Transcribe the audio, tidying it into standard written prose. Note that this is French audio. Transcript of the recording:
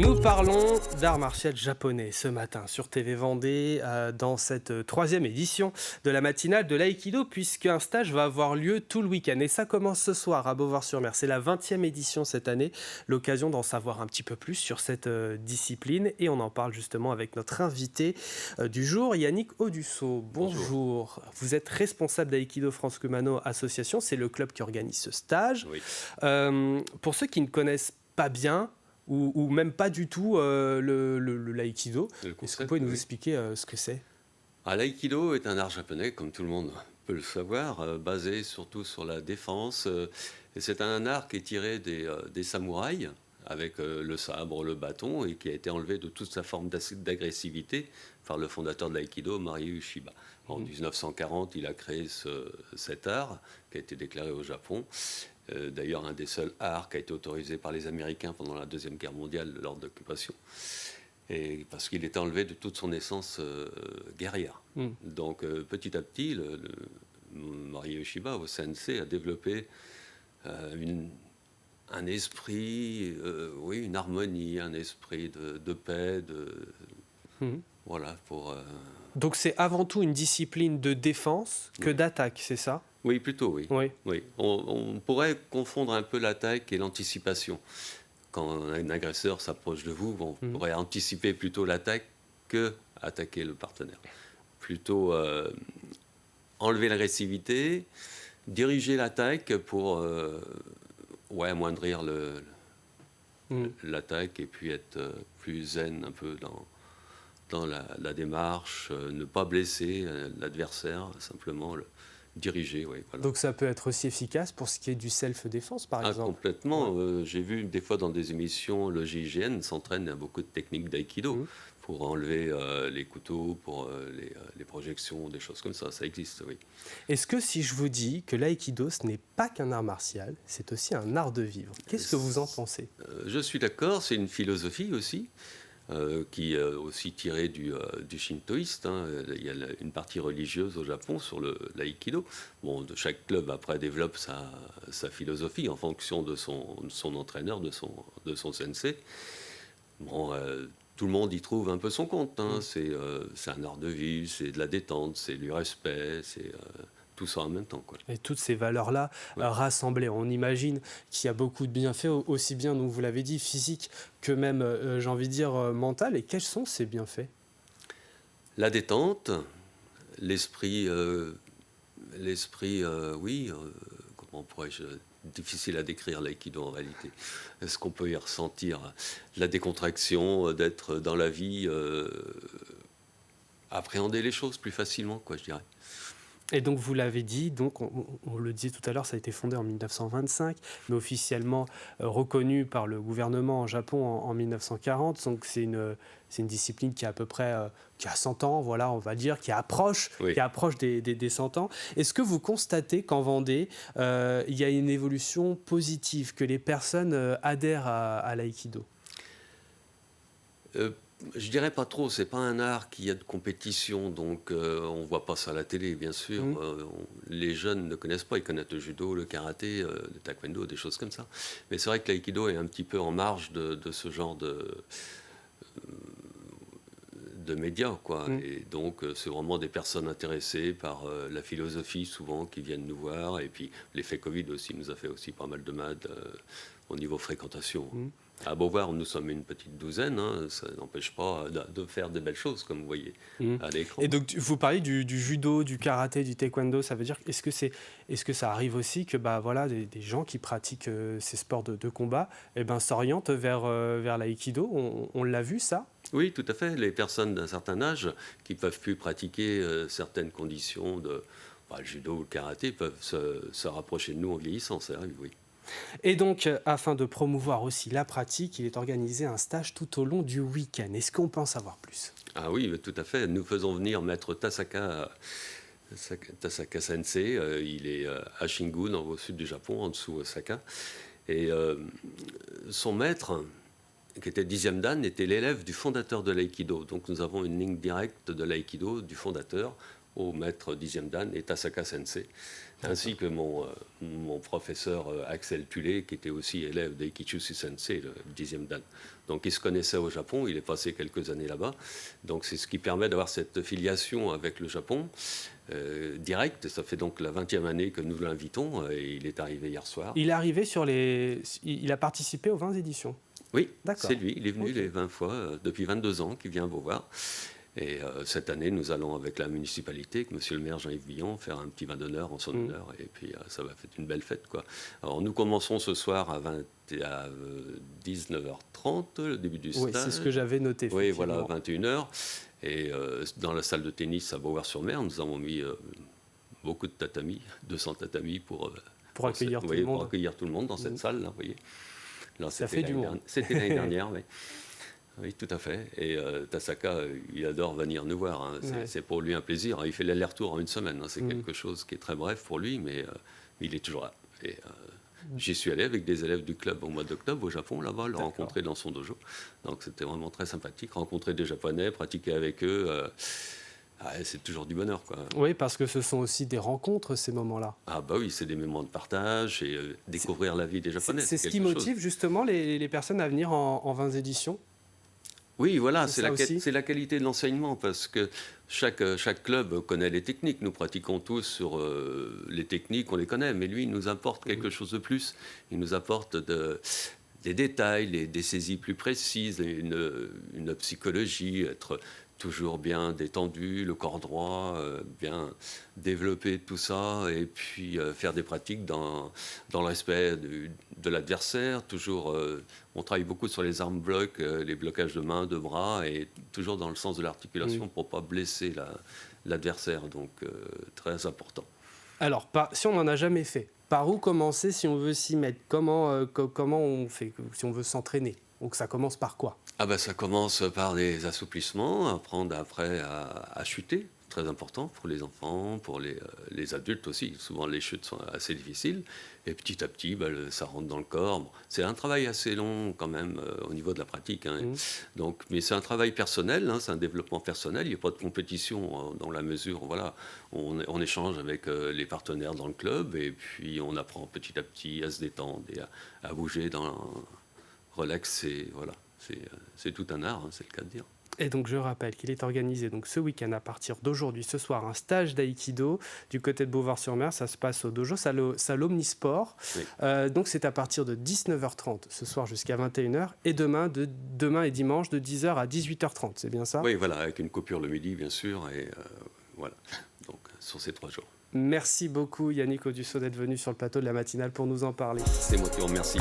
Nous parlons d'art martial japonais ce matin sur TV Vendée dans cette troisième édition de la matinale de l'aïkido, puisqu'un stage va avoir lieu tout le week-end. Et ça commence ce soir à Beauvoir-sur-Mer. C'est la 20e édition cette année, l'occasion d'en savoir un petit peu plus sur cette discipline. Et on en parle justement avec notre invité du jour, Yannick Audusso. Bonjour. Vous êtes responsable d'Aïkido France Kumano Association, c'est le club qui organise ce stage. Oui. Pour ceux qui ne connaissent pas bien, ou même pas du tout l'aïkido. Est-ce que vous pouvez nous expliquer ce que c'est ? L'aïkido est un art japonais, comme tout le monde peut le savoir, basé surtout sur la défense. Et c'est un art qui est tiré des samouraïs, avec le sabre, le bâton, et qui a été enlevé de toute sa forme d'agressivité par le fondateur de l'aïkido, Marie Ueshiba. En 1940, il a créé cet art qui a été déclaré au Japon. D'ailleurs, un des seuls arts qui a été autorisé par les Américains pendant la Deuxième Guerre mondiale lors de l'occupation. Et parce qu'il était enlevé de toute son essence guerrière. Donc, petit à petit, Marie Ueshiba, au sensei, a développé un esprit, une harmonie, un esprit de paix, voilà, pour... Donc c'est avant tout une discipline de défense que d'attaque, c'est ça ? Oui, plutôt, oui. Oui. On pourrait confondre un peu l'attaque et l'anticipation. Quand un agresseur s'approche de vous, on pourrait anticiper plutôt l'attaque que attaquer le partenaire. Plutôt enlever l'agressivité, diriger l'attaque pour amoindrir l'attaque et puis être plus zen un peu dans la démarche, ne pas blesser l'adversaire, simplement le diriger. Oui, voilà. Donc ça peut être aussi efficace pour ce qui est du self-défense, par exemple. Complètement. J'ai vu des fois dans des émissions, le GIGN s'entraîne à beaucoup de techniques d'aïkido pour enlever les couteaux, pour les projections, des choses comme ça. Ça existe, oui. Est-ce que si je vous dis que l'aïkido, ce n'est pas qu'un art martial, c'est aussi un art de vivre, qu'est-ce que vous en pensez ? Je suis d'accord, c'est une philosophie aussi. Qui est aussi tiré du shintoïste. Il y a une partie religieuse au Japon sur l'aïkido. Bon, chaque club après développe sa philosophie en fonction de son entraîneur, de son sensei. Bon, tout le monde y trouve un peu son compte. C'est un art de vivre, c'est de la détente, c'est du respect, c'est tout ça en même temps, quoi. Et toutes ces valeurs-là rassemblées, on imagine qu'il y a beaucoup de bienfaits, aussi bien, donc vous l'avez dit, physiques que même, j'ai envie de dire, mental. Et quels sont ces bienfaits ? La détente, l'esprit, comment pourrais-je... Difficile à décrire l'aïkido en réalité. Est-ce qu'on peut y ressentir la décontraction, d'être dans la vie, appréhender les choses plus facilement, quoi, je dirais. Et donc vous l'avez dit, donc on le disait tout à l'heure, ça a été fondé en 1925, mais officiellement reconnu par le gouvernement en Japon en 1940. Donc c'est une discipline qui a à peu près qui a 100 ans, voilà, on va dire, qui approche des 100 ans. Est-ce que vous constatez qu'en Vendée, il y a une évolution positive, que les personnes adhèrent à l'aïkido ? Je dirais pas trop, c'est pas un art qui a de compétition, donc on voit pas ça à la télé, bien sûr. Les jeunes ne connaissent pas, ils connaissent le judo, le karaté, le taekwondo, des choses comme ça. Mais c'est vrai que l'aïkido est un petit peu en marge de ce genre de médias, quoi. Et donc c'est vraiment des personnes intéressées par la philosophie, souvent, qui viennent nous voir. Et puis l'effet Covid aussi nous a fait aussi pas mal de mal au niveau fréquentation. À Beauvoir, nous sommes une petite douzaine, ça n'empêche pas de faire de belles choses, comme vous voyez à l'écran. Et donc, vous parlez du judo, du karaté, du taekwondo, ça veut dire, est-ce que ça arrive aussi que des gens qui pratiquent ces sports de combat s'orientent vers l'aïkido ? On l'a vu, ça ? Oui, tout à fait. Les personnes d'un certain âge qui ne peuvent plus pratiquer certaines conditions le judo ou le karaté peuvent se rapprocher de nous en vieillissant, ça arrive, oui. Et donc, afin de promouvoir aussi la pratique, il est organisé un stage tout au long du week-end. Est-ce qu'on peut en savoir plus ? Ah oui, tout à fait. Nous faisons venir Maître Tasaka Sensei. Il est à Shingun, au sud du Japon, en dessous Osaka. Et son maître, qui était 10e dan, était l'élève du fondateur de l'aïkido. Donc nous avons une ligne directe de l'aïkido, du fondateur au maître 10e dan et Tasaka Sensei. Ainsi que mon professeur Axel Tulé, qui était aussi élève d'Eikichushi Sensei, le 10e dan. Donc il se connaissait au Japon, il est passé quelques années là-bas. Donc c'est ce qui permet d'avoir cette filiation avec le Japon direct. Ça fait donc la 20e année que nous l'invitons et il est arrivé hier soir. Il est arrivé il a participé aux 20 éditions. Oui, D'accord. c'est lui. Il est venu Okay. les 20 fois, depuis 22 ans, qu'il vient vous voir. Et cette année, nous allons avec la municipalité, avec monsieur le maire Jean-Yves Billon, faire un petit vin d'honneur en son honneur. Et puis ça va faire une belle fête, quoi. Alors nous commençons ce soir à 19h30, le début du stage. Oui, c'est ce que j'avais noté. Oui, voilà, 21h. Et dans la salle de tennis à Beauvoir-sur-Mer, nous avons mis beaucoup de tatamis, 200 tatamis pour accueillir tout le monde. Pour accueillir tout le monde dans cette salle, là, vous voyez. Là, Ça fait du monde. C'était l'année dernière, oui. Oui, tout à fait. Et Tasaka, il adore venir nous voir. Hein. C'est pour lui un plaisir. Il fait l'aller-retour en une semaine. Hein. C'est quelque chose qui est très bref pour lui, mais il est toujours là. Et j'y suis allé avec des élèves du club au mois d'octobre au Japon, là-bas, le rencontrer dans son dojo. Donc c'était vraiment très sympathique. Rencontrer des Japonais, pratiquer avec eux. C'est toujours du bonheur, quoi. Oui, parce que ce sont aussi des rencontres, ces moments-là. Ah bah oui, c'est des moments de partage et découvrir la vie des Japonais. C'est ce qui motive justement les personnes à venir en 20 éditions. Oui, voilà, c'est la qualité de l'enseignement, parce que chaque club connaît les techniques. Nous pratiquons tous sur les techniques, on les connaît, mais lui, il nous apporte quelque chose de plus. Il nous apporte des détails, des saisies plus précises, une psychologie, être toujours bien détendu, le corps droit, bien développer tout ça, et puis faire des pratiques dans le respect de l'adversaire. Toujours, on travaille beaucoup sur les arm blocks, les blocages de mains, de bras, et toujours dans le sens de l'articulation pour ne pas blesser l'adversaire. Donc, très important. Alors, si on n'en a jamais fait, par où commencer si on veut s'y mettre? Comment on fait si on veut s'entraîner? Donc ça commence par quoi? Ça commence par des assouplissements, apprendre après à chuter, très important pour les enfants, pour les adultes aussi. Souvent les chutes sont assez difficiles. Et petit à petit, ça rentre dans le corps. Bon, c'est un travail assez long quand même au niveau de la pratique. Hein. Donc, mais c'est un travail personnel, hein, c'est un développement personnel. Il n'y a pas de compétition dans la mesure. Voilà, on échange avec les partenaires dans le club et puis on apprend petit à petit à se détendre et à bouger relaxer. Voilà. C'est tout un art, hein, c'est le cas de dire. Et donc je rappelle qu'il est organisé donc ce week-end à partir d'aujourd'hui, ce soir, un stage d'aïkido du côté de Beauvoir-sur-Mer. Ça se passe au dojo salle Omnisport. Oui. Donc c'est à partir de 19h30 ce soir jusqu'à 21h et demain et dimanche de 10h à 18h30. C'est bien ça? Oui, voilà, avec une coupure le midi bien sûr. Et voilà, donc sur ces 3 jours. Merci beaucoup Yannick Audusso d'être venu sur le plateau de la matinale pour nous en parler. C'est moi qui vous remercie.